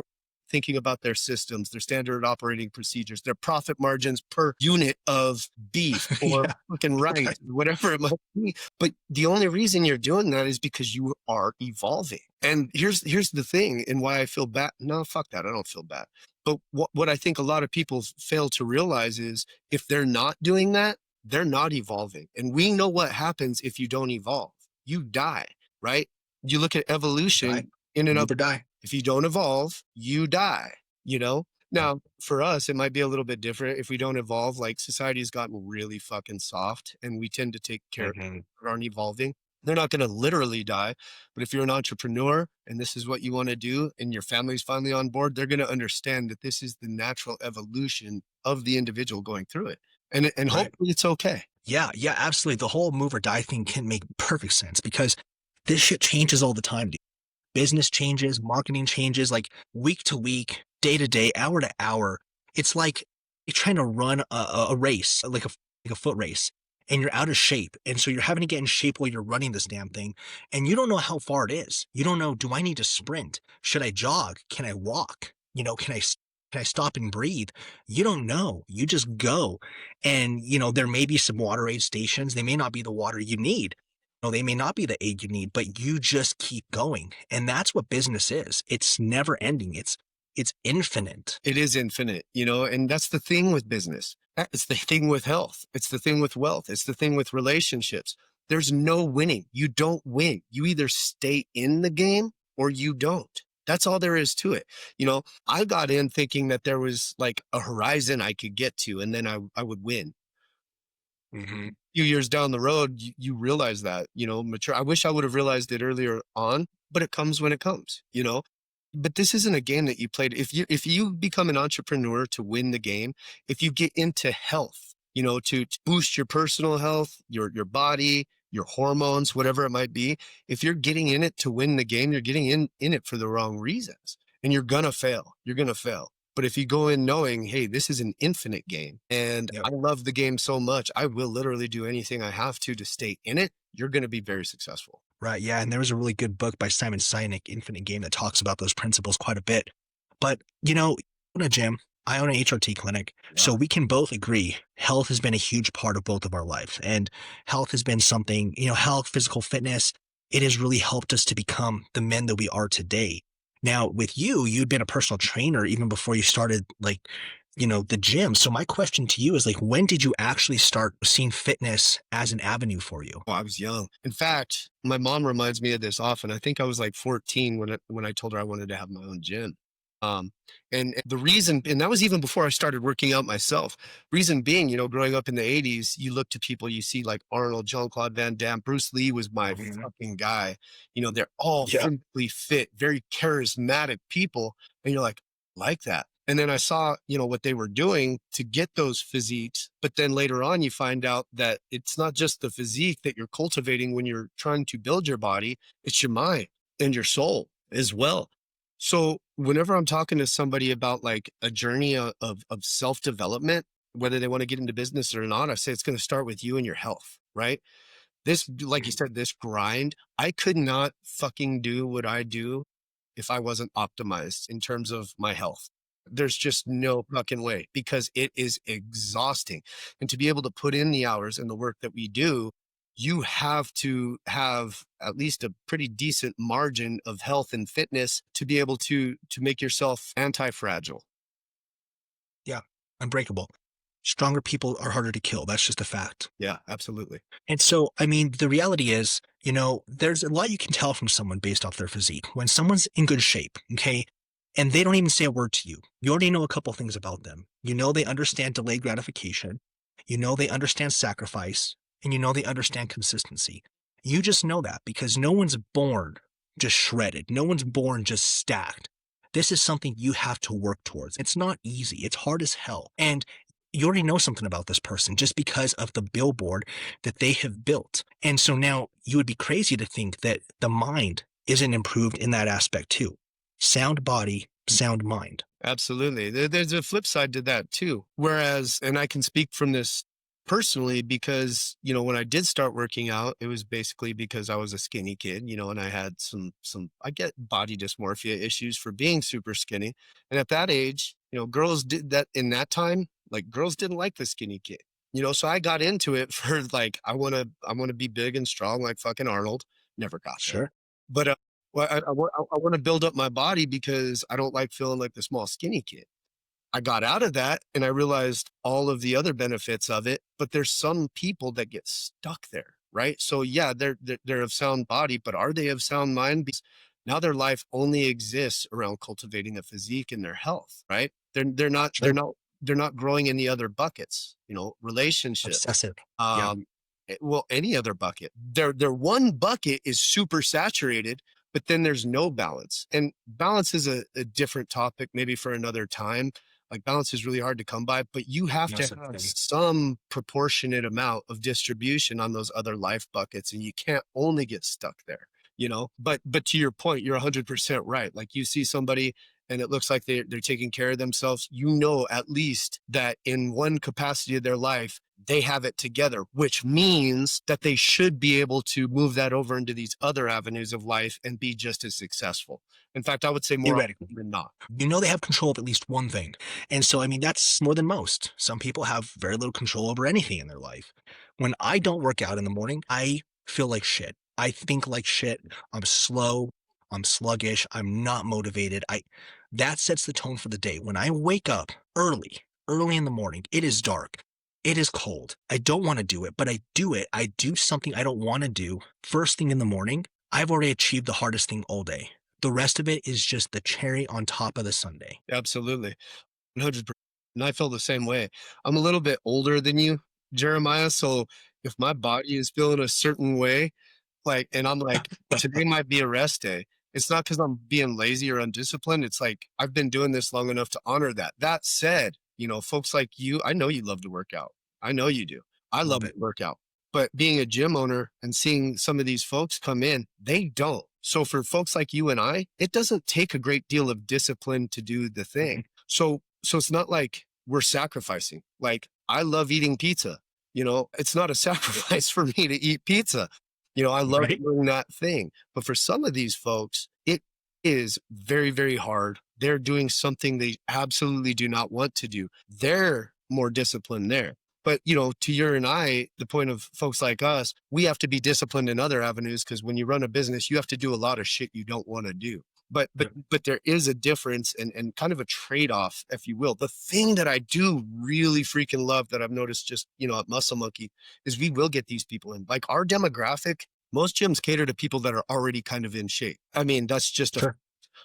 thinking about their systems, their standard operating procedures, their profit margins per unit of beef or Yeah. fucking rice, whatever it might be. But the only reason you're doing that is because you are evolving. And here's the thing, and why I feel bad. No, fuck that. I don't feel bad. But what I think a lot of people fail to realize is if they're not doing that, they're not evolving. And we know what happens if you don't evolve. You die, right? You look at Die. evolution in and of, Live or die. if you don't evolve, you die, you know? Yeah. Now, for us, it might be a little bit different. If we don't evolve, like society has gotten really fucking soft and we tend to take care of Mhm. people that aren't evolving. They're not going to literally die. But if you're an entrepreneur and this is what you want to do and your family's finally on board, they're going to understand that this is the natural evolution of the individual going through it. And Right. hopefully it's okay. Yeah, yeah, absolutely. The whole move or die thing can make perfect sense because this shit changes all the time, dude. Business changes, marketing changes, like week to week, day to day, hour to hour. It's like you're trying to run a race, like a foot race, and you're out of shape. And so you're having to get in shape while you're running this damn thing. And you don't know how far it is. You don't know, do I need to sprint? Should I jog? Can I walk? Can I stop and breathe? You don't know. You just go. And, there may be some water aid stations. They may not be the water you need. No, they may not be the aid you need, but you just keep going. And that's what business is. It's never ending. It's infinite. It is infinite, and that's the thing with business. It's the thing with health. It's the thing with wealth. It's the thing with relationships. There's no winning. You don't win. You either stay in the game or you don't. That's all there is to it. I got in thinking that there was like a horizon I could get to and then I would win. Hmm. few years down the road, you realize that, mature. I wish I would have realized it earlier on, but it comes when it comes, But this isn't a game that you played. If you become an entrepreneur to win the game, if you get into health, to boost your personal health, your body, your hormones, whatever it might be, if you're getting in it to win the game, you're getting in it for the wrong reasons. And you're gonna fail. You're gonna fail. But if you go in knowing, hey, this is an infinite game and Yep. I love the game so much, I will literally do anything I have to stay in it, you're going to be very successful. Right. Yeah. And there was a really good book by Simon Sinek, Infinite Game, that talks about those principles quite a bit. But, you own a gym, I own an HRT clinic. Yeah. So we can both agree health has been a huge part of both of our lives. And health has been something, health, physical fitness, it has really helped us to become the men that we are today. Now, with you, you'd been a personal trainer even before you started the gym. So my question to you is like, when did you actually start seeing fitness as an avenue for you? Oh, I was young. In fact, my mom reminds me of this often. I think I was like 14 when I told her I wanted to have my own gym. Um, and the reason, and that was even before I started working out myself. Reason being, growing up in the 80s, you look to people, you see like Arnold, Jean-Claude Van Damme, Bruce Lee was my Mhm. fucking guy. They're all Yeah. physically fit, very charismatic people. And you're like that. And then I saw, what they were doing to get those physiques. But then later on, you find out that it's not just the physique that you're cultivating when you're trying to build your body, it's your mind and your soul as well. So whenever I'm talking to somebody about like a journey of self-development, whether they want to get into business or not, I say it's going to start with you and your health, right? This, like you Mhm. said, this grind, I could not fucking do what I do if I wasn't optimized in terms of my health. There's just no fucking way because it is exhausting. And to be able to put in the hours and the work that we do, you have to have at least a pretty decent margin of health and fitness to be able to make yourself anti-fragile. Yeah. Unbreakable. Stronger people are harder to kill. That's just a fact. Yeah, absolutely. And so, I mean, the reality is, there's a lot you can tell from someone based off their physique. When someone's in good shape, okay, and they don't even say a word to you, you already know a couple things about them. You know they understand delayed gratification. You know they understand sacrifice, and you know they understand consistency. You just know that because no one's born just shredded. No one's born just stacked. This is something you have to work towards. It's not easy. It's hard as hell. And you already know something about this person just because of the billboard that they have built. And so now you would be crazy to think that the mind isn't improved in that aspect too. Sound body, sound mind. Absolutely. There's a flip side to that too. Whereas, and I can speak from this personally because, when I did start working out, it was basically because I was a skinny kid, and I had I get body dysmorphia issues for being super skinny. And at that age, girls did that in that time, like girls didn't like the skinny kid, so I got into it for like, I want to be big and strong like fucking Arnold. Never got there. Sure. But well, I want to build up my body because I don't like feeling like the small skinny kid. I got out of that and I realized all of the other benefits of it, but there's some people that get stuck there, right? So yeah, they're of sound body, but are they of sound mind? Because now their life only exists around cultivating a physique and their health, right? They're not they're Sure. not they're not growing in the other buckets, relationships, Obsessive. Yeah. um, well, any other bucket. Their one bucket is super saturated, but then there's no balance. And balance is a different topic, maybe for another time. Like balance is really hard to come by, but you have to Yes. have some proportionate amount of distribution on those other life buckets, and you can't only get stuck there. But to your point, you're 100% right. Like you see somebody and it looks like they're taking care of themselves, at least that in one capacity of their life, they have it together, which means that they should be able to move that over into these other avenues of life and be just as successful. In fact, I would say more Theoretically. often than not. They have control of at least one thing. And so, I mean, that's more than most. Some people have very little control over anything in their life. When I don't work out in the morning, I feel like shit. I think like shit. I'm slow. I'm sluggish. I'm not motivated. That sets the tone for the day. When I wake up early in the morning, it is dark. It is cold. I don't want to do it, but I do it. I do something I don't want to do first thing in the morning. I've already achieved the hardest thing all day. The rest of it is just the cherry on top of the sundae. Absolutely. 100%. And I feel the same way. I'm a little bit older than you, Jeremiah. So If my body is feeling a certain way, like, and I'm like, today might be a rest day. It's not because I'm being lazy or undisciplined. It's like I've been doing this long enough to honor that. That said, folks like you, I know you love to work out. I know you do. I love Love to it. work out. But being a gym owner and seeing some of these folks come in, they don't. So for folks like you and I, it doesn't take a great deal of discipline to do the thing. Mhm. So it's not like we're sacrificing. Like I love eating pizza. It's not a sacrifice for me to eat pizza. I love Right? doing that thing. But for some of these folks, it is very, very hard. They're doing something they absolutely do not want to do. They're more disciplined there. But, to your and I, the point of folks like us, we have to be disciplined in other avenues because when you run a business, you have to do a lot of shit you don't want to do. But but Yeah. but there is a difference and kind of a trade-off, if you will. The thing that I do really freaking love that I've noticed just, at Muscle Monkey is we will get these people in. Like our demographic, most gyms cater to people that are already kind of in shape. I mean, that's just Sure.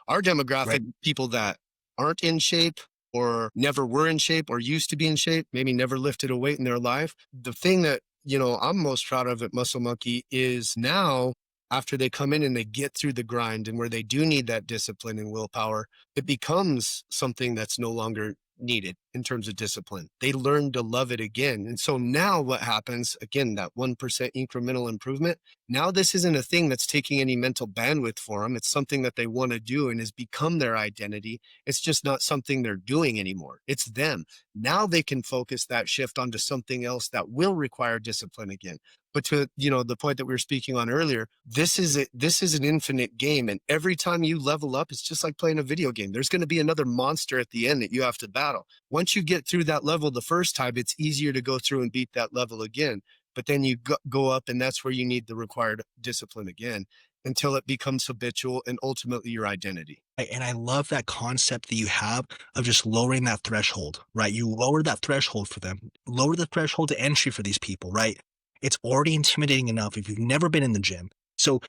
our Right. demographic, people that aren't in shape or never were in shape or used to be in shape, maybe never lifted a weight in their life. The thing that, I'm most proud of at Muscle Monkey is now after they come in and they get through the grind and where they do need that discipline and willpower, it becomes something that's no longer needed in terms of discipline. They learn to love it again. And so now what happens, again, that 1% incremental improvement, now this isn't a thing that's taking any mental bandwidth for them. It's something that they want to do and has become their identity. It's just not something they're doing anymore. It's them. Now they can focus that shift onto something else that will require discipline again. But to the point that we were speaking on earlier, this is an infinite game, and every time you level up, it's just like playing a video game. There's going to be another monster at the end that you have to battle. Once you get through that level the first time, it's easier to go through and beat that level again. But then you go up, and that's where you need the required discipline again until it becomes habitual and ultimately your identity. And I love that concept that you have of just lowering that threshold, right? You lower that threshold for them, lower the threshold to entry for these people, right? It's already intimidating enough if you've never been in the gym. So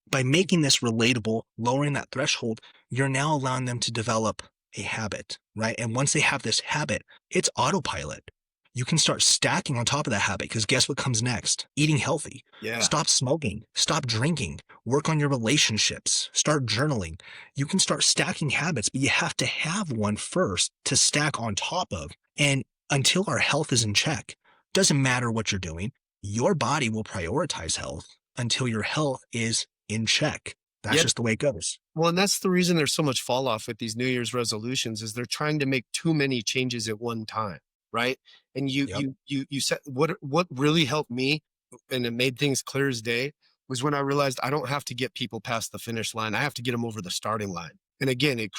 by making this relatable, lowering that threshold, you're now allowing them to develop a habit, right? And once they have this habit, it's autopilot. You can start stacking on top of that habit because guess what comes next? Eating healthy. Yeah. Stop smoking, stop drinking, work on your relationships, start journaling. You can start stacking habits, but you have to have one first to stack on top of. And until our health is in check, doesn't matter what you're doing, your body will prioritize health until your health is in check. That's Yeah. just the way it goes. Well, and that's the reason there's so much fall off with these New Year's resolutions is they're trying to make too many changes at one time, right? And you Yep. you you you said what really helped me and it made things clear as day was when I realized I don't have to get people past the finish line. I have to get them over the starting line. And again, it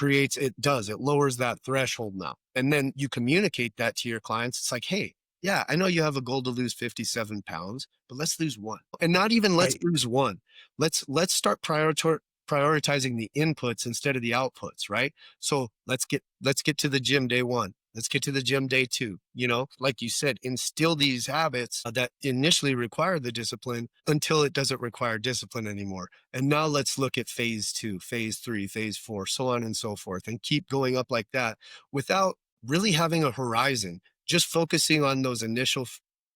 lowers that threshold now. And then you communicate that to your clients. It's like, hey, yeah, I know you have a goal to lose 57 pounds, but let's lose one. And not even let's Right. lose one. Let's start prioritizing the inputs instead of the outputs, right? So let's get to the gym day one. Let's get to the gym day two. Like you said, instill these habits that initially require the discipline until it doesn't require discipline anymore. And now let's look at phase two, phase three, phase four, so on and so forth, and keep going up like that without really having a horizon, just focusing on those initial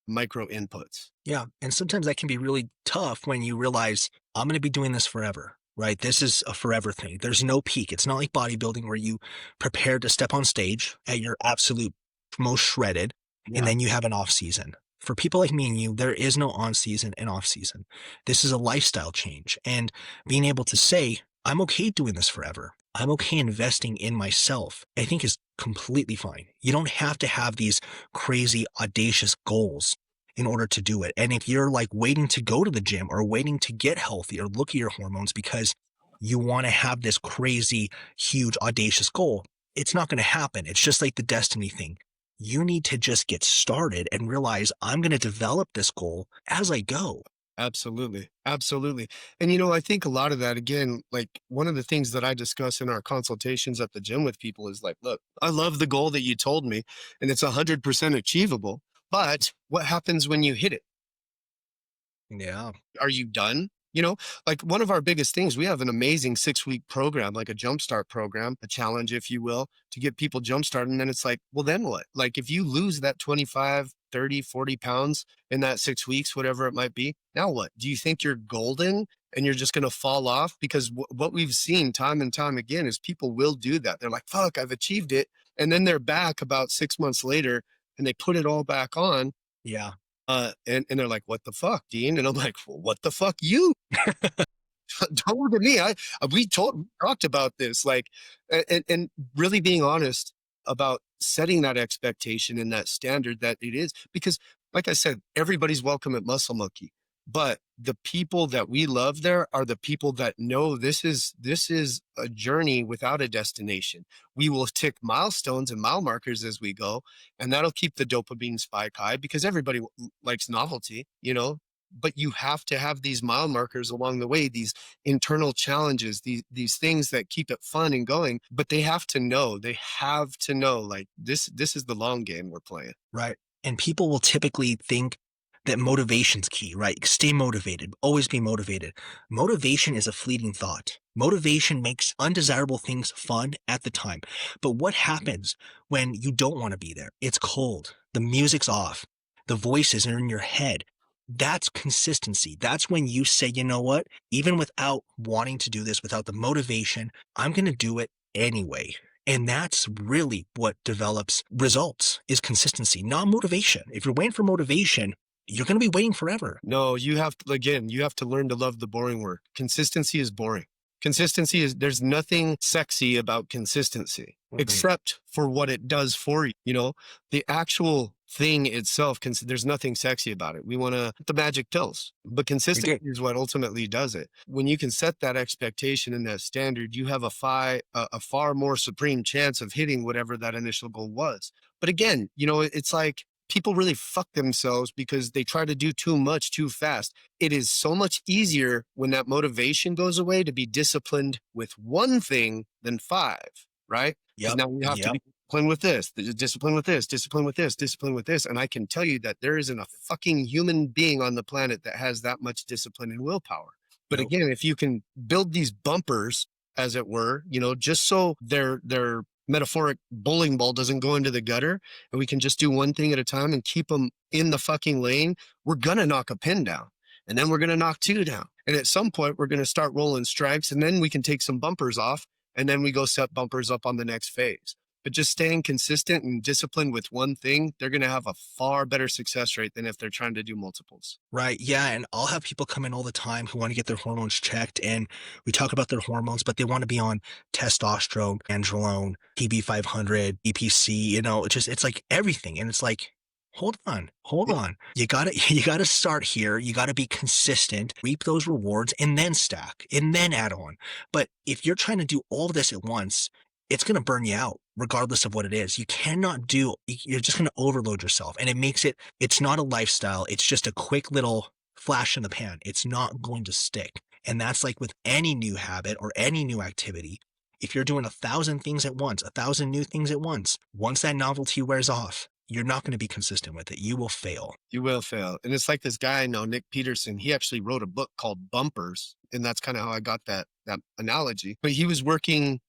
micro inputs. Yeah. And sometimes that can be really tough when you realize I'm going to be doing this forever, right? This is a forever thing. There's no peak. It's not like bodybuilding where you prepare to step on stage at your absolute most shredded and Yeah. then you have an off season. For people like me and you, there is no on season and off season. This is a lifestyle change. And being able to say, I'm okay doing this forever. I'm okay investing in myself, I think is completely fine. You don't have to have these crazy, audacious goals in order to do it. And if you're like waiting to go to the gym or waiting to get healthy or look at your hormones because you want to have this crazy, huge, audacious goal, it's not going to happen. It's just like the destiny thing. You need to just get started and realize I'm going to develop this goal as I go. Absolutely. Absolutely. And I think a lot of that, again, like one of the things that I discuss in our consultations at the gym with people is like, look, I love the goal that you told me and it's 100% achievable. But what happens when you hit it? Yeah. Are you done? You know, like one of our biggest things, we have an amazing 6-week program, like a jumpstart program, a challenge, if you will, to get people jumpstarted. And then it's like, well, then what? Like if you lose that 25, 30, 40 pounds in that 6 weeks, whatever it might be, now what? Do you think you're golden and you're just going to fall off? Because what we've seen time and time again is people will do that. They're like, fuck, I've achieved it. And then they're back about 6 months later and they put it all back on. Yeah. And they're like, what the fuck, Dean? And I'm like, well, what the fuck you? Don't look at me. We talked about this, like, and really being honest about setting that expectation and that standard that it is, because, like I said, everybody's welcome at Muscle Monkey, but the people that we love there are the people that know this is a journey without a destination. We will tick milestones and mile markers as we go, and that'll keep the dopamine spike high because everybody likes novelty, you know. But you have to have these mile markers along the way, these internal challenges, these things that keep it fun and going. But they have to know, like this is the long game we're playing. Right. And people will typically think that motivation's key, right? Stay motivated, always be motivated. Motivation is a fleeting thought. Motivation makes undesirable things fun at the time. But what happens when you don't want to be there? It's cold. The music's off. The voices are in your head. That's consistency. That's when you say, you know what? Even without wanting to do this, without the motivation, I'm going to do it anyway. And that's really what develops results is consistency, not motivation. If you're waiting for motivation, you're going to be waiting forever. No, you have to learn to love the boring work. Consistency is boring. There's nothing sexy about consistency except for what it does for you. You know, the actual thing itself, there's nothing sexy about it. We want the magic pills, but We do. consistency is what ultimately does it. When you can set that expectation and that standard, you have a far more supreme chance of hitting whatever that initial goal was. But again, you know, it's like people really fuck themselves because they try to do too much too fast. It is so much easier when that motivation goes away to be disciplined with one thing than five, right? Because Yep. now you have to Yep. be disciplined with this, discipline with this, discipline with this, discipline with this. And I can tell you that there isn't a fucking human being on the planet that has that much discipline and willpower. But Nope. again, if you can build these bumpers, as it were, you know, just so their metaphoric bowling ball doesn't go into the gutter, and we can just do one thing at a time and keep them in the fucking lane, we're gonna knock a pin down, and then we're gonna knock two down, and at some point we're gonna start rolling strikes, and then we can take some bumpers off, and then we go set bumpers up on the next phase. But just staying consistent and disciplined with one thing, they're gonna have a far better success rate than if they're trying to do multiples. Right. Yeah. And I'll have people come in all the time who want to get their hormones checked. And we talk about their hormones, but they want to be on testosterone, androlone, TB500, EPC, it's like everything. And it's like, hold on. You gotta start here. You gotta be consistent, reap those rewards, and then stack, and then add on. But if you're trying to do all of this at once, it's going to burn you out regardless of what it is. You're just going to overload yourself, and it's not a lifestyle. It's just a quick little flash in the pan. It's not going to stick. And that's like with any new habit or any new activity. If you're doing 1,000 things at once, 1,000 new things at once that novelty wears off, you're not going to be consistent with it. You will fail. You will fail. And it's like this guy I know, Nick Peterson, he actually wrote a book called Bumpers. And that's kind of how I got that analogy. But he was working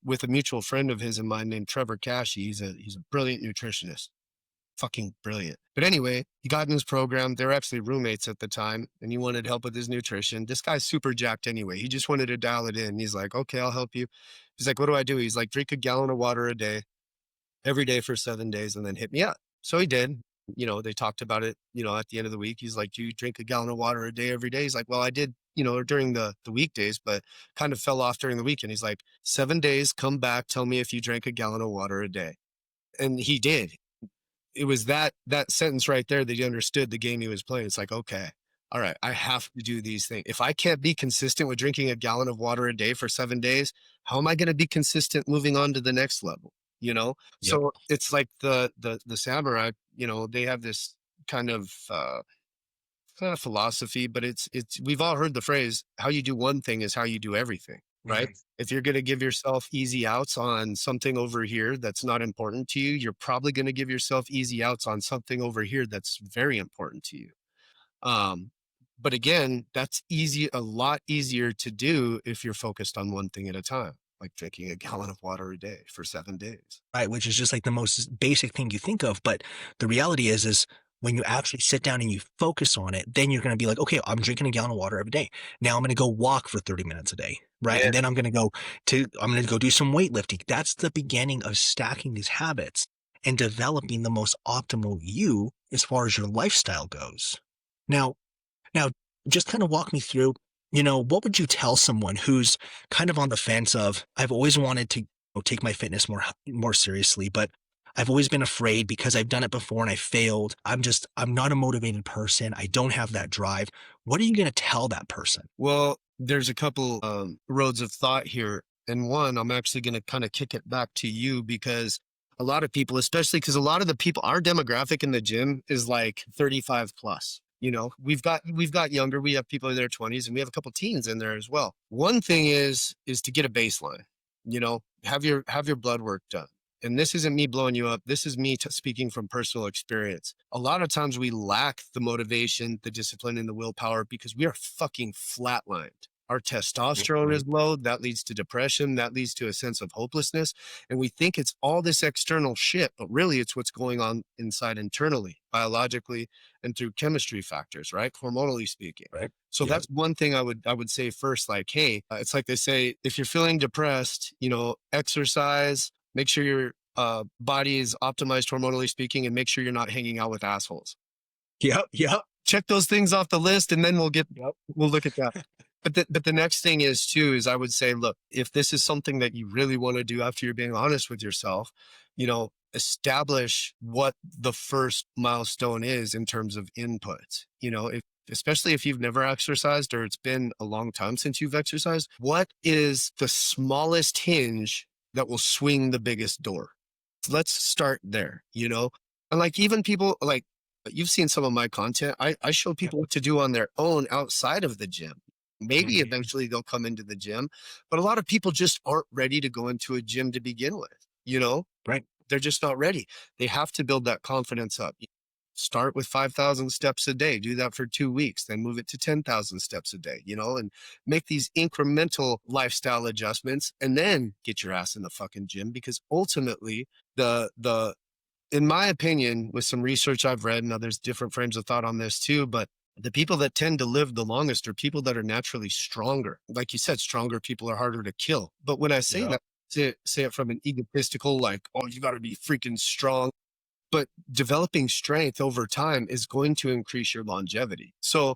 with a mutual friend of his and mine named Trevor Cashy. He's a brilliant nutritionist. Fucking brilliant. But anyway, he got in his program. They're actually roommates at the time, and he wanted help with his nutrition. This guy's super jacked anyway. He just wanted to dial it in. He's like, okay, I'll help you. He's like, what do I do? He's like, drink a gallon of water a day, every day for 7 days, and then hit me up. So he did. You know, they talked about it, you know, at the end of the week. He's like, do you drink a gallon of water a day every day? He's like, well, I did, you know, during the weekdays, but kind of fell off during the weekend. He's like, 7 days, come back, tell me if you drank a gallon of water a day. And he did. It was that sentence right there that he understood the game he was playing. It's like, okay, all right, I have to do these things. If I can't be consistent with drinking a gallon of water a day for 7 days, how am I going to be consistent moving on to the next level? You know? Yep. So it's like the samurai, you know, they have this kind of philosophy, but we've all heard the phrase, how you do one thing is how you do everything, right? Mhm. If you're going to give yourself easy outs on something over here that's not important to you, you're probably going to give yourself easy outs on something over here that's very important to you. Um, But again, that's a lot easier to do if you're focused on one thing at a time, like drinking a gallon of water a day for 7 days. right? Which is just like the most basic thing you think of. But the reality is when you actually sit down and you focus on it, then you're going to be like, okay, I'm drinking a gallon of water every day. Now I'm going to go walk for 30 minutes a day, right? Yeah. And then I'm going to go do some weightlifting. That's the beginning of stacking these habits and developing the most optimal you as far as your lifestyle goes. Now, now, just kind of walk me through, what would you tell someone who's kind of on the fence of, I've always wanted to take my fitness more seriously, but I've always been afraid because I've done it before and I failed. I'm not a motivated person. I don't have that drive. What are you going to tell that person? Well, there's a couple roads of thought here. And one, I'm actually going to kind of kick it back to you because a lot of people, especially because a lot of the people, our demographic in the gym is like 35 plus. We've got younger, we have people in their 20s and we have a couple teens in there as well. One thing is to get a baseline, have your blood work done. And this isn't me blowing you up. This is me speaking from personal experience. A lot of times we lack the motivation, the discipline, and the willpower because we are fucking flatlined. Our testosterone is low. That leads to depression. That leads to a sense of hopelessness. And we think it's all this external shit, but really it's what's going on inside internally, biologically, and through chemistry factors, right? Hormonally speaking. Right. So Yeah. that's one thing I would say first, like, hey, it's like they say, if you're feeling depressed, exercise, make sure your body is optimized hormonally speaking, and make sure you're not hanging out with assholes. Yep. Yep. Check those things off the list, and then Yep. we'll look at that. But the next thing is I would say, look, if this is something that you really want to do after you're being honest with yourself, establish what the first milestone is in terms of input. Especially if you've never exercised or it's been a long time since you've exercised, what is the smallest hinge that will swing the biggest door? Let's start there, And like even people like you've seen some of my content. I show people what to do on their own outside of the gym. Maybe Mhm. eventually they'll come into the gym, but a lot of people just aren't ready to go into a gym to begin with. Right. They're just not ready. They have to build that confidence up. Start with 5,000 steps a day, do that for 2 weeks, then move it to 10,000 steps a day, and make these incremental lifestyle adjustments and then get your ass in the fucking gym because ultimately in my opinion, with some research I've read, and there's different frames of thought on this too, but the people that tend to live the longest are people that are naturally stronger. Like you said, stronger people are harder to kill. But when I say Yeah. that, say it from an egotistical, like, oh, you got to be freaking strong. But developing strength over time is going to increase your longevity. So,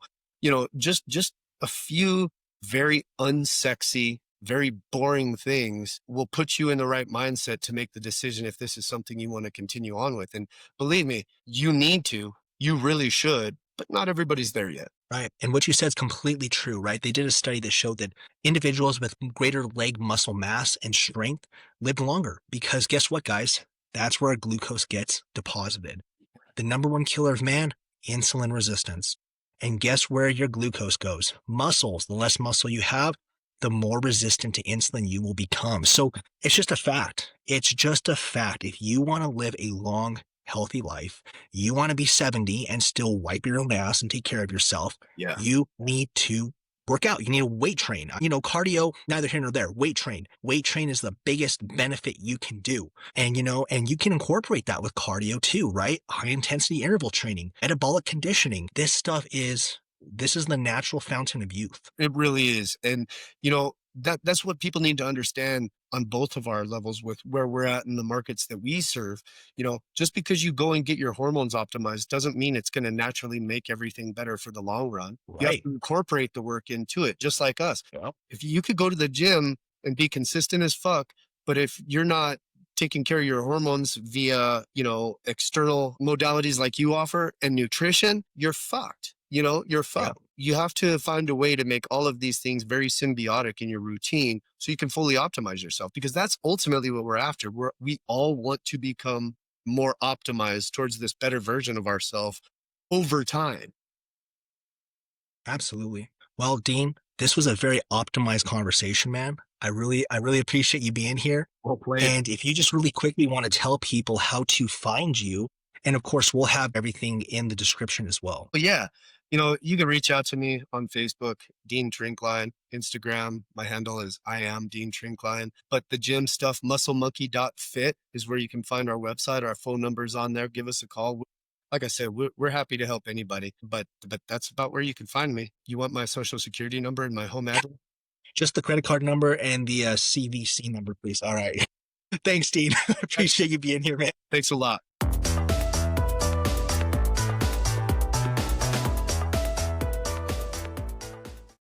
just a few very unsexy, very boring things will put you in the right mindset to make the decision if this is something you want to continue on with. And believe me, you really should, but not everybody's there yet. Right. And what you said is completely true, right? They did a study that showed that individuals with greater leg muscle mass and strength lived longer because guess what, guys? That's where glucose gets deposited. The number one killer of man, insulin resistance. And guess where your glucose goes? Muscles. The less muscle you have, the more resistant to insulin you will become. So it's just a fact. It's just a fact. If you want to live a long, healthy life, you want to be 70 and still wipe your own ass and take care of yourself, Yeah. you need to work out. You need to weight train. Cardio, neither here nor there. Weight train. Weight train is the biggest benefit you can do. And, and you can incorporate that with cardio too, right? High intensity interval training, metabolic conditioning. This is the natural fountain of youth. It really is. And, that's what people need to understand on both of our levels with where we're at in the markets that we serve. Just because you go and get your hormones optimized doesn't mean it's going to naturally make everything better for the long run. You have Right. to incorporate the work into it, just like us. Yeah. If you could go to the gym and be consistent as fuck, but if you're not taking care of your hormones via, external modalities like you offer and nutrition, you're fucked. You're fucked. You have to find a way to make all of these things very symbiotic in your routine so you can fully optimize yourself because that's ultimately what we're after. We all want to become more optimized towards this better version of ourselves over time. Absolutely. Well, Dean, this was a very optimized conversation, man. I really appreciate you being here. Well played. And if you just really quickly want to tell people how to find you, and of course, we'll have everything in the description as well. But yeah, You can reach out to me on Facebook, Dean Trinkline, Instagram. My handle is I am Dean Trinkline. But the gym stuff, musclemonkey.fit is where you can find our website. Our phone number's on there. Give us a call. Like I said, we're happy to help anybody. But that's about where you can find me. You want my social security number and my home address? Just the credit card number and the CVC number, please. All right. Thanks, Dean. I appreciate you being here, man. Thanks a lot.